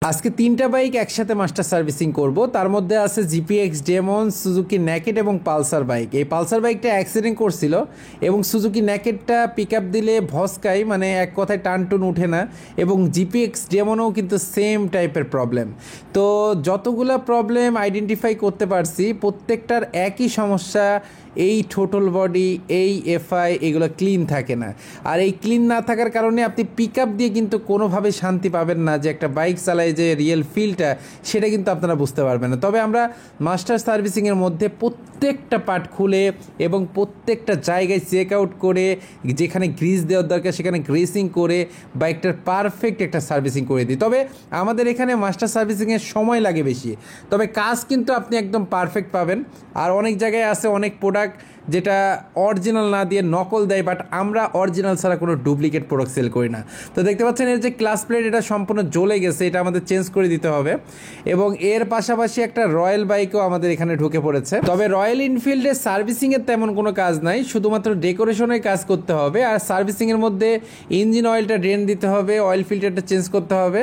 আজকে ৩টা বাইক একসাথে মাস্টার সার্ভিসিং করব। তার মধ্যে আছে জিপিএক্স ডেমন, সুজুকি নেকেড এবং পালসার বাইক। এই পালসার বাইকটা অ্যাক্সিডেন্ট করছিল এবং সুজুকি নেকেডটা পিক আপ দিলে ভস্কাই, মানে এক কথায় টান টুন উঠে না, এবং জিপিএক্স ডেমনও কিন্তু সেম টাইপের প্রবলেম। তো যতগুলো প্রবলেম আইডেন্টিফাই করতে পারছি প্রত্যেকটার একই সমস্যা, এই টোটাল বডি, এই এফআই এগুলো ক্লিন থাকে না। আর এই ক্লিন না থাকার কারণে আপনি পিক আপ দিয়ে কিন্তু কোনোভাবে শান্তি পাবেন না, যে একটা বাইক চালায় যে রিয়েল ফিলটা সেটা কিন্তু আপনারা বুঝতে পারবেন না। তবে আমরা মাস্টার সার্ভিসিংয়ের মধ্যে প্রত্যেকটা পার্ট খুলে এবং প্রত্যেকটা জায়গায় চেক আউট করে, যেখানে গ্রিস দেওয়ার দরকার সেখানে গ্রিসিং করে বাইকটার পারফেক্ট একটা সার্ভিসিং করে দিই। তবে আমাদের এখানে মাস্টার সার্ভিসিংয়ের সময় লাগে বেশি, তবে কাজ কিন্তু আপনি একদম পারফেক্ট পাবেন। আর অনেক জায়গায় আছে অনেক প্রোডাক্ট যেটা অরিজিনাল না দিয়ে নকল দেয়, বাট আমরা অরিজিনাল ছাড়া কোনো ডুপ্লিকেট প্রোডাক্ট সেল করি না। তো দেখতে পাচ্ছেন এর যে ক্লাস প্লেট, এটা সম্পূর্ণ জ্বলে গেছে, এটা আমাদের চেঞ্জ করে দিতে হবে। এবং এর পাশাপাশি একটা রয়্যাল বাইকও আমাদের এখানে ঢুকে পড়েছে। তবে রয়্যাল এনফিল্ডের সার্ভিসিংয়ের তেমন কোনো কাজ নাই, শুধুমাত্র ডেকোরেশনের কাজ করতে হবে। আর সার্ভিসিংয়ের মধ্যে ইঞ্জিন অয়েলটা ড্রেন দিতে হবে, অয়েল ফিল্টারটা চেঞ্জ করতে হবে।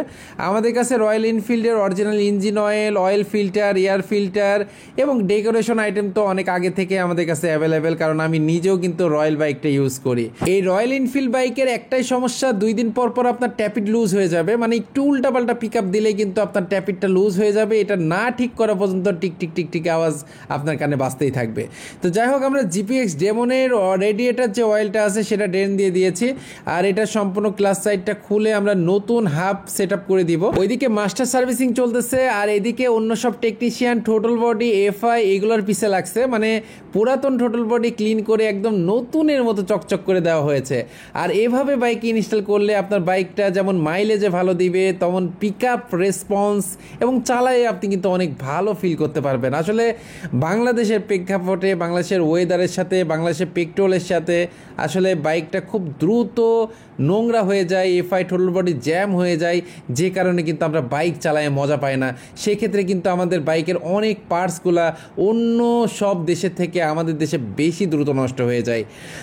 আমাদের কাছে রয়্যাল এনফিল্ডের original engine oil, oil filter, air filter এবং ডেকোরেশন আইটেম তো অনেক আগে থেকে আমাদের কাছে অ্যাভেলেবেল, কারণ আমি নিজেও কিন্তু রয়্যাল বাইকটা ইউজ করি। এই রয়্যাল এনফিল্ড বাইকের একটাই সমস্যা, 2 দিন পর পর আপনার ট্যাপিড লুজ হয়ে যাবে, মানে একটু উল্টাপাল্টা পিক আপ দিলেই কিন্তু আপনার ট্যাপিডটা লুজ হয়ে যাবে। এটা না ঠিক করা পর্যন্ত টিক টিক টিক টিক আওয়াজ আপনার কানে বাজতেই থাকবে। তো যাই হোক, আমরা জিপিএক্স ডেমনের রেডিয়েটার যে অয়েলটা আছে সেটা ড্রেন দিয়ে দিয়েছি। আর এটা সম্পূর্ণ ক্লাস সাইডটা খুলে আমরা নতুন হাব সেট আপ করে দিব। ওইদিকে মাস্টার সার্ভিসিং চলতেছে, আর এদিকে অন্য সব টেকনিশিয়ান টোটাল বডি, এফআই এগুলোর পিছে লাগছে। মানে পুরাতন টোটাল বডি ক্লিন করে একদম নতুনের মতো চকচক করে দেওয়া হয়েছে। আর এভাবে বাইক ইনস্টল করলে আপনার বাইকটা যেমন মাইলেজে ভালো দিবে, তেমন পিক আপ রেসপন্স এবং চালায়ে আপনি কিন্তু অনেক ভালো ফিল করতে পারবেন। আসলে বাংলাদেশের প্রেক্ষাপটে, বাংলাদেশের ওয়েদারের সাথে, বাংলাদেশের পেট্রোলের সাথে আসলে বাইকটা খুব দ্রুত নোংরা হয়ে যায়, এফআই টোটাল বডি জ্যাম হয়ে যায়, যে কারণে কিন্তু আমরা বাইক চালায় মজা পাই না। সেক্ষেত্রে কিন্তু আমাদের বাইকের অনেক পার্টসগুলা অন্য সব দেশের থেকে আমাদের দেশে বেশি দ্রুত নষ্ট হয়ে যায়।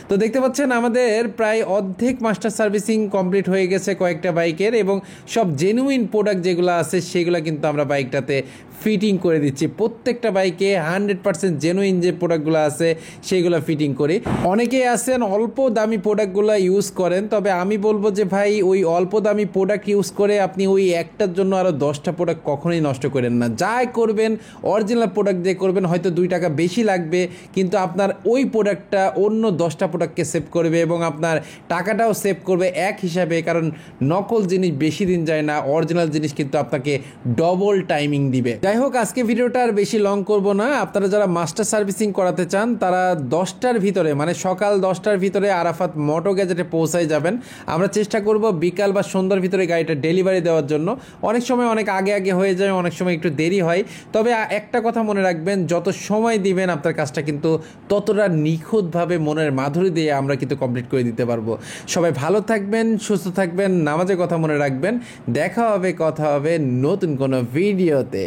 তো দেখতে পাচ্ছেন আমাদের প্রায় অর্ধেক মাস্টার সার্ভিসিং কমপ্লিট হয়ে গেছে কয়েকটা বাইকের, এবং সব জেনুইন প্রোডাক্ট যেগুলো আছে সেগুলো কিন্তু আমরা বাইকটাতে ফিটিং করে দিচ্ছি। প্রত্যেকটা বাইকে 100% জেনুইন যে প্রোডাক্টগুলো আছে সেগুলো ফিটিং করি। অনেকেই আছেন অল্প দামি প্রোডাক্টগুলো ইউজ করেন, তবে আমি বলবো যে ভাই, ওই অল্প দামি প্রোডাক্ট ইউজ করে আপনি ওই একটার জন্য আরও 10টা প্রোডাক্ট কখনোই নষ্ট করেন না। যাই করবেন অরিজিনাল প্রোডাক্ট দিয়ে করবেন, হয়তো 2 টাকা বেশি লাগবে, কিন্তু আপনার ওই প্রোডাক্টটা অন্য 10টা প্রোডাক্টকে সেভ করবে এবং আপনার টাকাটাও সেভ করবে এক হিসাবে। কারণ নকল জিনিস বেশি দিন যায় না, অরিজিনাল জিনিস কিন্তু আপনাকে ডবল টাইমিং দিবে। যাই হোক, আজকে ভিডিওটা আর বেশি লং করব না। আপনারা যারা মাস্টার সার্ভিসিং করাতে চান তারা 10টার ভিতরে, মানে সকাল 10টার ভিতরে আরাফাত মোটো গ্যাজেটে পৌঁছায় যাবেন। আমরা চেষ্টা করব বিকাল বা সন্ধ্যার ভিতরে গাড়িটা ডেলিভারি দেওয়ার জন্য। অনেক সময় অনেক আগে আগে হয়ে যায়, অনেক সময় একটু দেরি হয়। তবে একটা কথা মনে রাখবেন, যত সময় দিবেন আপনার কাজটা কিন্তু ততটা নিখুঁতভাবে মনের মাধুরী দিয়ে আমরা কিন্তু কমপ্লিট করে দিতে পারবো। সবাই ভালো থাকবেন, সুস্থ থাকবেন, নামাজের কথা মনে রাখবেন। দেখা হবে, কথা হবে নতুন কোনো ভিডিওতে।